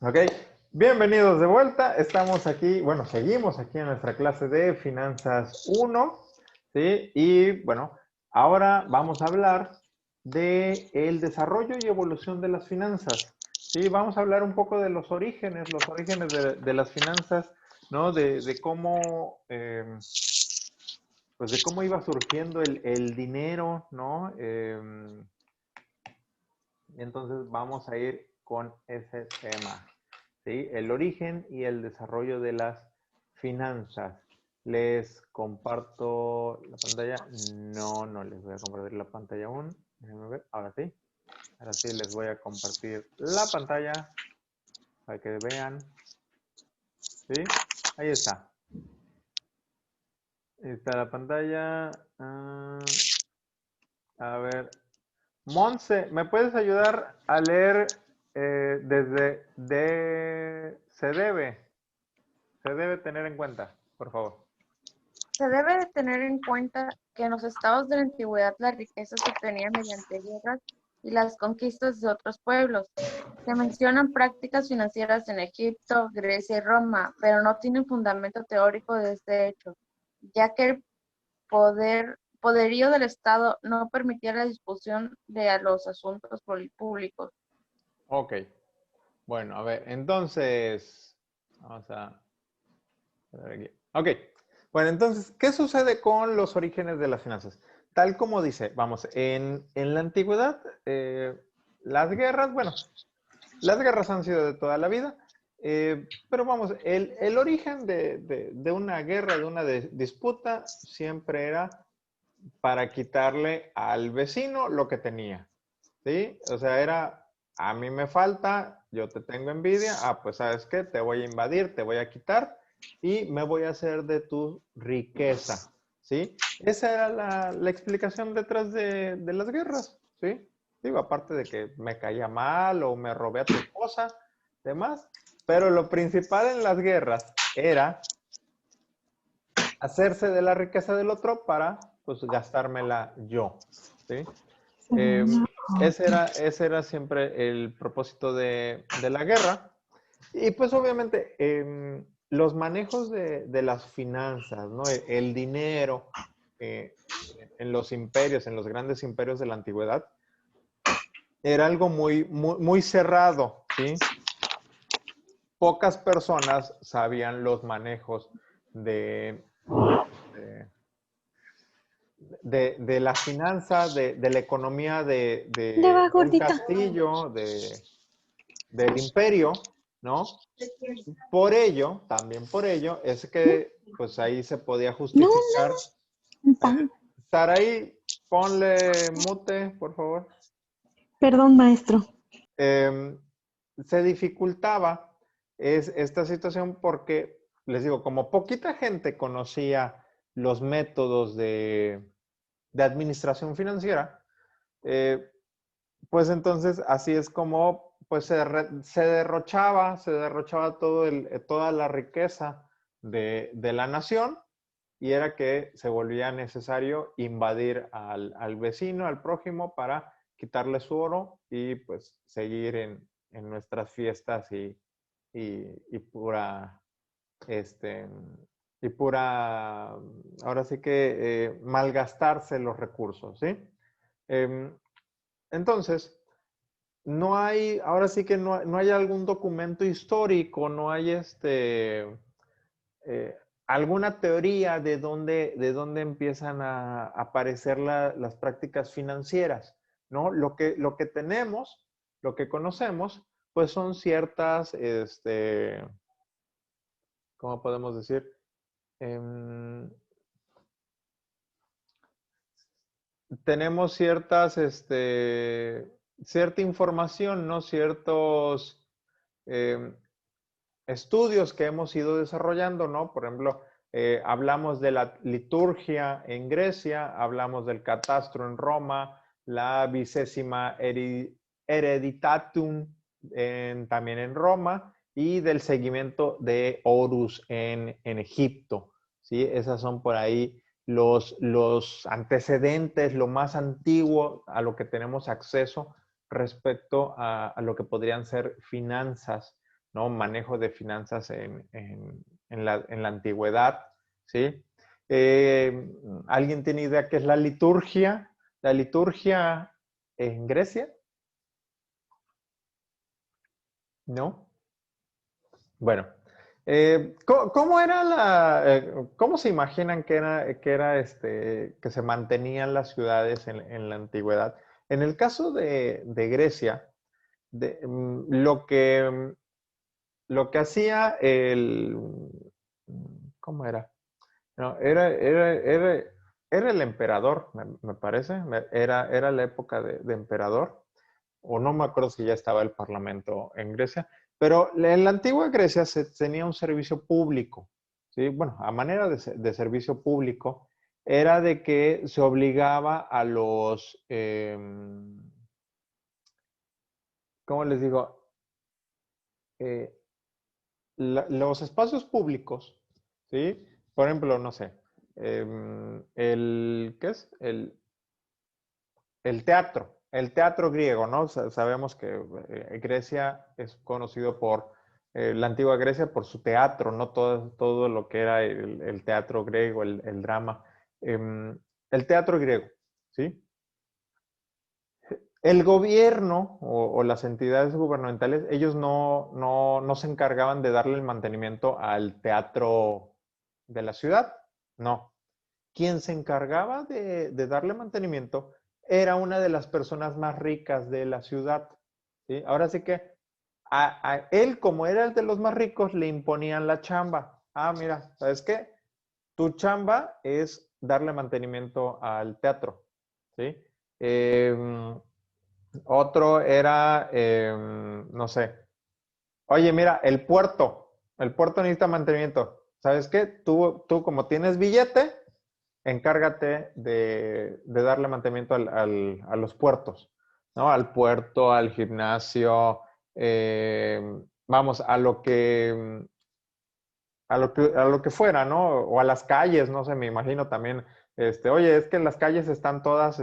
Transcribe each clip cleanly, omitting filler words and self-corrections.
Ok, bienvenidos de vuelta. Estamos aquí, bueno, seguimos aquí en nuestra clase de Finanzas 1, ¿sí? Y bueno, ahora vamos a hablar de el desarrollo y evolución de las finanzas, ¿sí? Vamos a hablar un poco de los orígenes de las finanzas, ¿no? De cómo, pues de cómo iba surgiendo el dinero, ¿no? Entonces vamos a ir con ese tema. ¿Sí? El origen y el desarrollo de las finanzas. ¿Les comparto la pantalla? No, no les voy a compartir la pantalla aún. Déjenme ver. Ahora sí. Ahora sí les voy a compartir la pantalla para que vean. ¿Sí? Ahí está. Ahí está la pantalla. A ver. Monse, ¿me puedes ayudar a leer desde se debe tener en cuenta, por favor? Se debe de tener en cuenta que en los estados de la antigüedad la riqueza se obtenía mediante guerras y las conquistas de otros pueblos. Se mencionan prácticas financieras en Egipto, Grecia y Roma, pero no tienen fundamento teórico de este hecho, ya que el poderío del Estado no permitía la discusión de los asuntos públicos. Ok, bueno, a ver, entonces, vamos a ver aquí. Ok, bueno, entonces, ¿qué sucede con los orígenes de las finanzas? Tal como dice, vamos, en la antigüedad, las guerras, bueno, las guerras han sido de toda la vida, pero vamos, el origen de una guerra, de una disputa, siempre era para quitarle al vecino lo que tenía, ¿sí? O sea, era, a mí me falta, yo te tengo envidia, pues ¿sabes qué? Te voy a invadir, te voy a quitar y me voy a hacer de tu riqueza, ¿sí? Esa era la explicación detrás de las guerras, ¿sí? Digo, aparte de que me caía mal o me robé a tu esposa, demás, pero lo principal en las guerras era hacerse de la riqueza del otro para, pues, gastármela yo, ¿sí? Eh, ese era siempre el propósito de la guerra. Y pues obviamente los manejos de las finanzas, ¿no? El dinero eh, en los imperios, en los grandes imperios de la antigüedad, era algo muy cerrado, ¿sí? Pocas personas sabían los manejos de, de, de la finanza, de la economía Ya va, de un gordita. castillo, del imperio, ¿no? Por ello, también por ello, es que pues ahí se podía No, justificar. un pan. Saraí, ponle mute, por favor. Perdón, maestro. Se dificultaba esta situación porque, les digo, como poquita gente conocía los métodos de administración financiera, pues entonces así es como pues se derrochaba toda la riqueza de la nación y era que se volvía necesario invadir al vecino, al prójimo, para quitarle su oro y pues seguir en nuestras fiestas y pura, este, y pura, ahora sí que malgastarse los recursos, ¿sí? Em, entonces, no hay, ahora sí que no hay algún documento histórico, no hay eh, alguna teoría de dónde empiezan a aparecer las prácticas financieras, ¿no? Lo que tenemos, lo que conocemos, pues son ciertas, ¿cómo podemos decir? Em, tenemos cierta información, ¿no? Ciertos estudios que hemos ido desarrollando, ¿no? Por ejemplo, hablamos de la liturgia en Grecia, hablamos del catastro en Roma, la vicesima hereditatum también en Roma y del seguimiento de Horus en Egipto, ¿sí? Esas son por ahí los antecedentes, lo más antiguo a lo que tenemos acceso respecto a lo que podrían ser finanzas ¿no? Manejo de finanzas en la antigüedad, ¿sí? ¿Alguien tiene idea qué es la liturgia? La liturgia en Grecia, ¿no? Bueno, ¿cómo era cómo se imaginan que se mantenían las ciudades en la antigüedad? En el caso de Grecia, lo que hacía ¿cómo era? No, era el emperador, me parece, era la época de emperador, o no me acuerdo si ya estaba el parlamento en Grecia, pero en la antigua Grecia se tenía un servicio público, ¿sí? Bueno, a manera de servicio público, era de que se obligaba a ¿cómo les digo? Eh, los espacios públicos, ¿sí? Por ejemplo, no sé, ¿qué es? El teatro griego, ¿no? Sabemos que Grecia es conocido por, la antigua Grecia por su teatro, ¿no? Todo lo que era el teatro griego, el drama. El teatro griego, ¿sí? El gobierno o las entidades gubernamentales, ellos no se encargaban de darle el mantenimiento al teatro de la ciudad, no. Quien se encargaba de darle mantenimiento era una de las personas más ricas de la ciudad, ¿sí? Ahora sí que a él, como era el de los más ricos, le imponían la chamba. Ah, mira, ¿sabes qué? Tu chamba es darle mantenimiento al teatro, ¿sí? Otro era, no sé, oye, mira, el puerto necesita mantenimiento. ¿Sabes qué? Tú como tienes billete, encárgate de darle mantenimiento a los puertos, ¿no? Al puerto, al gimnasio, vamos, a lo que fuera, ¿no? O a las calles, no sé, me imagino también, oye, es que las calles están todas,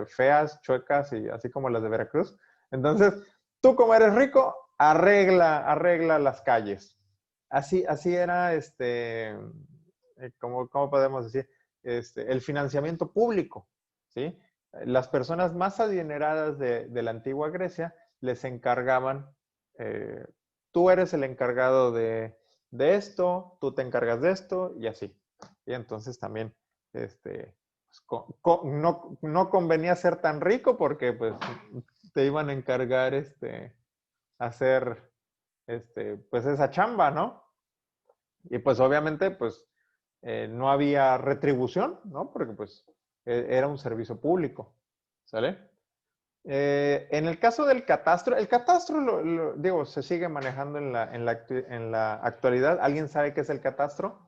feas, chuecas y así como las de Veracruz. Entonces, tú como eres rico, arregla las calles. Así era, ¿cómo podemos decir? El financiamiento público, ¿sí? Las personas más adineradas de la antigua Grecia les encargaban, eh, tú eres el encargado de esto, tú te encargas de esto y así. Y entonces también, pues, no convenía ser tan rico porque pues te iban a encargar, hacer, pues esa chamba, ¿no? Y pues obviamente, pues no había retribución, ¿no? Porque pues era un servicio público, ¿sale? En el caso del catastro, el catastro, digo, se sigue manejando en la actualidad. ¿Alguien sabe qué es el catastro?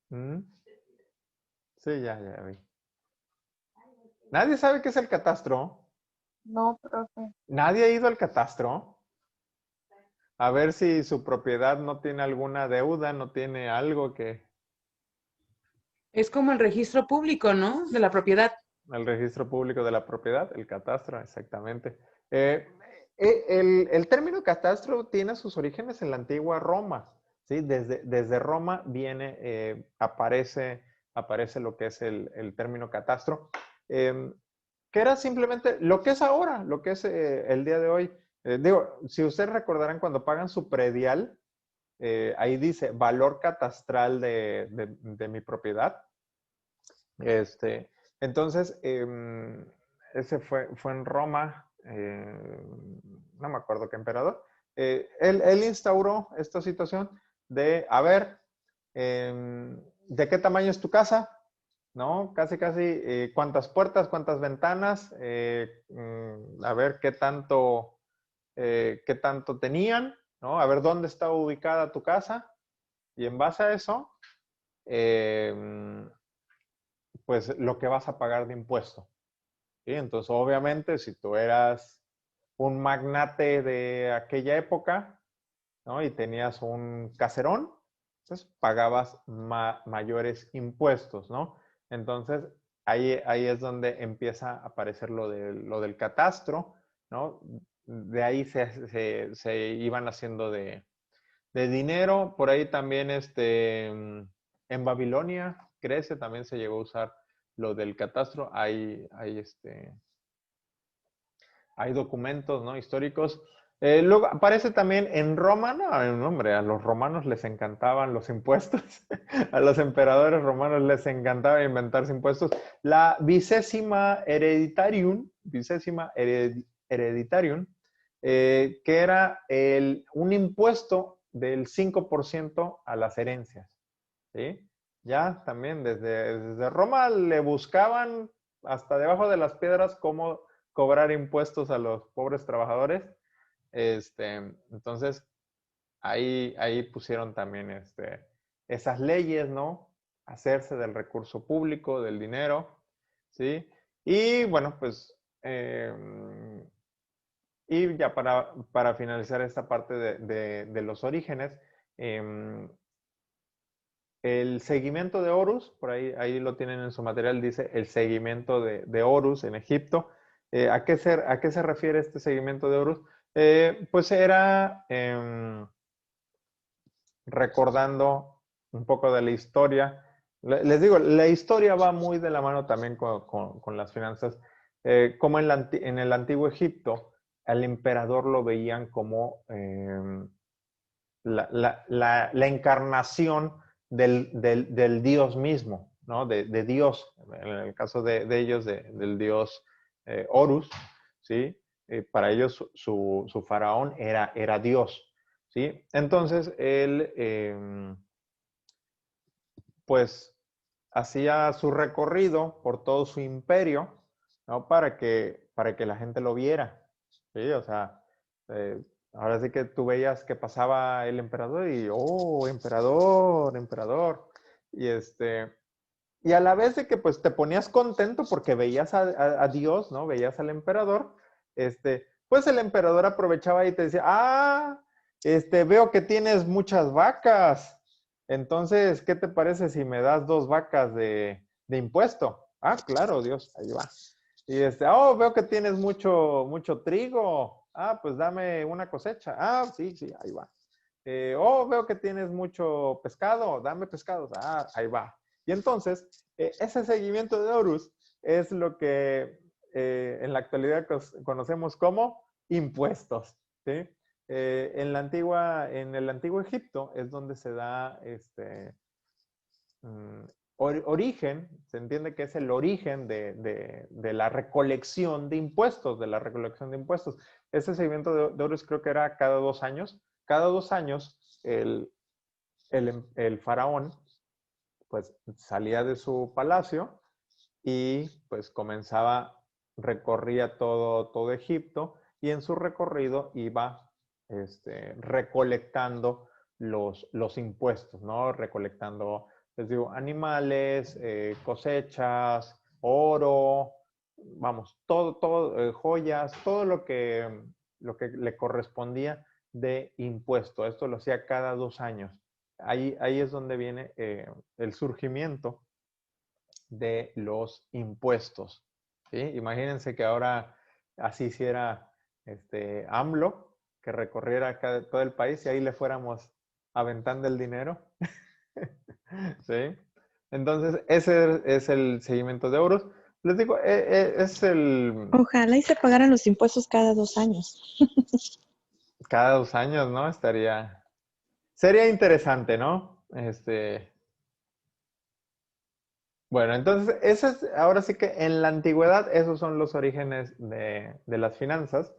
¿Mm? Sí, ya vi. ¿Nadie sabe qué es el catastro? No, profe. ¿Nadie ha ido al catastro? A ver si su propiedad no tiene alguna deuda, no tiene algo que... Es como el registro público, ¿no? De la propiedad. El registro público de la propiedad, el catastro, exactamente. El término catastro tiene sus orígenes en la antigua Roma, ¿sí? Desde Roma aparece lo que es el término catastro, que era simplemente lo que es ahora, lo que es el día de hoy. Digo, si ustedes recordarán cuando pagan su predial, ahí dice valor catastral de mi propiedad. Entonces, ese fue en Roma, no me acuerdo qué emperador. Él instauró esta situación de, a ver, ¿de qué tamaño es tu casa? ¿No? Casi, ¿cuántas puertas, cuántas ventanas? A ver qué tanto tenían, ¿no? A ver dónde estaba ubicada tu casa. Y en base a eso, pues lo que vas a pagar de impuesto. ¿Sí? Entonces, obviamente, si tú eras un magnate de aquella época, ¿no? Y tenías un caserón, pues pagabas mayores impuestos, ¿no? Entonces, ahí es donde empieza a aparecer lo del catastro, ¿no? De ahí se iban haciendo de dinero. Por ahí también en Babilonia, Grecia, también se llegó a usar lo del catastro. Hay documentos, ¿no? Históricos. Luego aparece también en Roma, no, hombre, a los romanos les encantaban los impuestos, a los emperadores romanos les encantaba inventarse impuestos. La vicesima hereditarium, que era un impuesto del 5% a las herencias, ¿sí? Ya también desde Roma le buscaban hasta debajo de las piedras cómo cobrar impuestos a los pobres trabajadores. Entonces, ahí pusieron también esas leyes, ¿no? Hacerse del recurso público, del dinero, ¿sí? Y bueno, pues, y ya para finalizar esta parte de los orígenes, el seguimiento de Horus, por ahí lo tienen en su material, dice el seguimiento de Horus en Egipto. ¿A qué se refiere este seguimiento de Horus? Pues era recordando un poco de la historia. Les digo, la historia va muy de la mano también con las finanzas. Como en el antiguo Egipto, al emperador lo veían como la encarnación del Dios mismo, ¿no? De Dios, en el caso de ellos, del Dios Horus, ¿sí? Para ellos su faraón era Dios, ¿sí? Entonces, él, pues, hacía su recorrido por todo su imperio, ¿no? Para que la gente lo viera, ¿sí? O sea, ahora sí que tú veías que pasaba el emperador y, oh, emperador, emperador. Y y a la vez de que pues te ponías contento porque veías a Dios, ¿no? Veías al emperador, pues el emperador aprovechaba y te decía, veo que tienes muchas vacas. Entonces, ¿qué te parece si me das 2 vacas de impuesto? Ah, claro, Dios, ahí va. Y veo que tienes mucho trigo. Ah, pues dame una cosecha. Ah, sí, sí, ahí va. Veo que tienes mucho pescado. Dame pescado. Ah, ahí va. Y entonces, ese seguimiento de Horus es lo que en la actualidad conocemos como impuestos, ¿sí? En el antiguo Egipto es donde se da origen, se entiende que es el origen de la recolección de impuestos, Ese seguimiento de Horus creo que era cada 2 años. Cada 2 años el faraón pues salía de su palacio y pues recorría todo Egipto y en su recorrido iba recolectando los impuestos, ¿no? Recolectando, les digo, animales, cosechas, oro, vamos, todo, joyas, todo lo que le correspondía de impuesto. Esto lo hacía cada 2 años. Ahí es donde viene el surgimiento de los impuestos, ¿sí? Imagínense que ahora así hiciera AMLO, que recorriera todo el país y ahí le fuéramos aventando el dinero, ¿sí? Entonces, ese es el seguimiento de euros. Les digo, es Ojalá y se pagaran los impuestos cada 2 años. cada 2 años, ¿no? Sería interesante, ¿no? Bueno, entonces, ahora sí que en la antigüedad esos son los orígenes de las finanzas.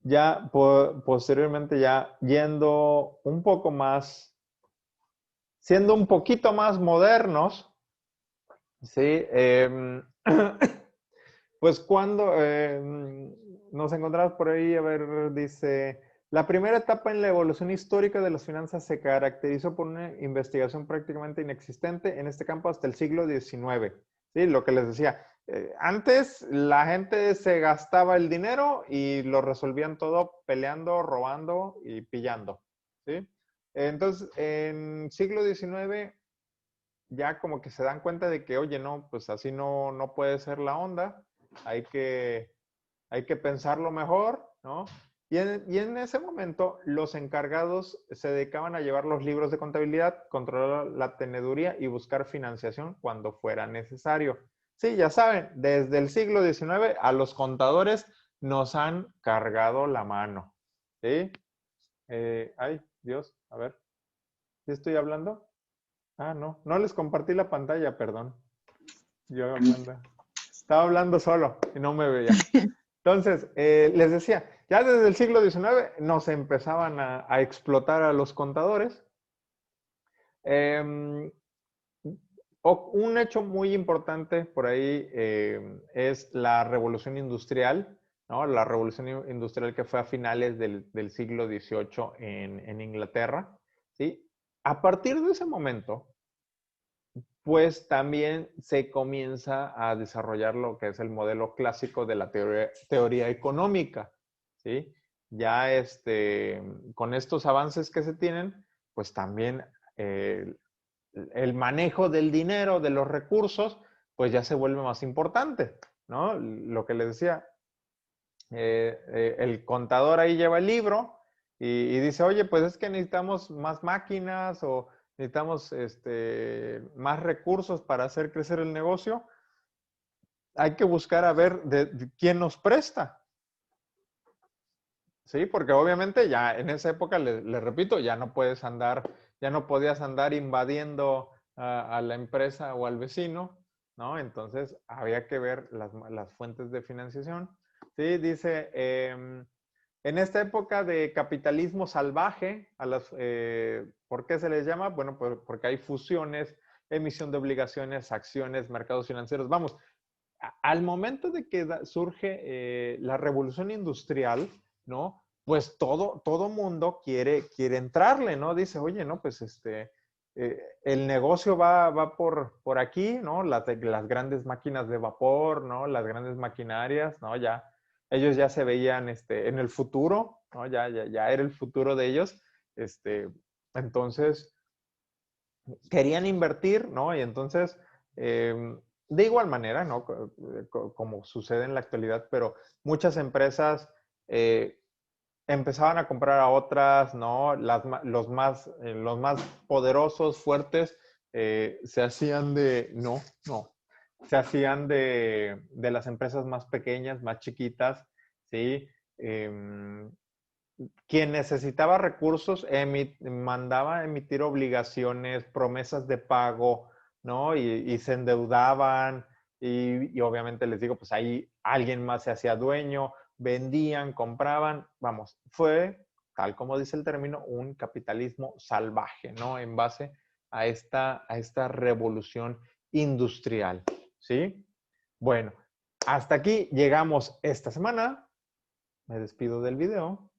Ya posteriormente, ya yendo un poco más, siendo un poquito más modernos, ¿sí? Pues cuando nos encontramos por ahí, a ver, dice, la primera etapa en la evolución histórica de las finanzas se caracterizó por una investigación prácticamente inexistente en este campo hasta el siglo XIX. Sí, lo que les decía, antes la gente se gastaba el dinero y lo resolvían todo peleando, robando y pillando. ¿Sí? Entonces, en siglo XIX ya como que se dan cuenta de que, oye, no, pues así no puede ser la onda, hay que pensarlo mejor, ¿no? Y en ese momento los encargados se dedicaban a llevar los libros de contabilidad, controlar la teneduría y buscar financiación cuando fuera necesario. Sí, ya saben, desde el siglo XIX a los contadores nos han cargado la mano. ¿Sí? Ay, Dios, a ver. ¿Sí estoy hablando? Ah, no les compartí la pantalla, perdón. Yo hablando. Estaba hablando solo y no me veía. Entonces, les decía, ya desde el siglo XIX nos empezaban a explotar a los contadores. Un hecho muy importante por ahí es la revolución industrial, ¿no? La revolución industrial que fue a finales del siglo XVIII en Inglaterra, ¿sí? A partir de ese momento, pues también se comienza a desarrollar lo que es el modelo clásico de la teoría económica, ¿sí? Ya con estos avances que se tienen, pues también el manejo del dinero, de los recursos, pues ya se vuelve más importante, ¿no? Lo que les decía, el contador ahí lleva el libro y dice, oye, pues es que necesitamos más máquinas o necesitamos más recursos para hacer crecer el negocio. Hay que buscar a ver de quién nos presta. Sí, porque obviamente ya en esa época, les repito, ya no podías andar invadiendo a la empresa o al vecino, ¿no? Entonces había que ver las fuentes de financiación. Sí, dice, en esta época de capitalismo salvaje, ¿por qué se les llama? Bueno, pues porque hay fusiones, emisión de obligaciones, acciones, mercados financieros. Vamos, al momento de que surge la revolución industrial, ¿no? Pues todo mundo quiere entrarle, ¿no? Dice, oye, no, pues el negocio va por aquí, ¿no? Las grandes máquinas de vapor, ¿no? Las grandes maquinarias, ¿no? Ellos ya se veían en el futuro, ¿no? Ya era el futuro de ellos. Entonces, querían invertir, ¿no? Y entonces, de igual manera, ¿no? Como sucede en la actualidad, pero muchas empresas empezaban a comprar a otras, ¿no? Los más poderosos, fuertes, se hacían se hacían de las empresas más pequeñas, más chiquitas, ¿sí? Quien necesitaba recursos mandaba a emitir obligaciones, promesas de pago, ¿no? Y se endeudaban y obviamente les digo, pues ahí alguien más se hacía dueño, vendían, compraban, vamos, fue, tal como dice el término, un capitalismo salvaje, ¿no? En base a esta revolución industrial, ¿sí? Bueno, hasta aquí llegamos esta semana. Me despido del video.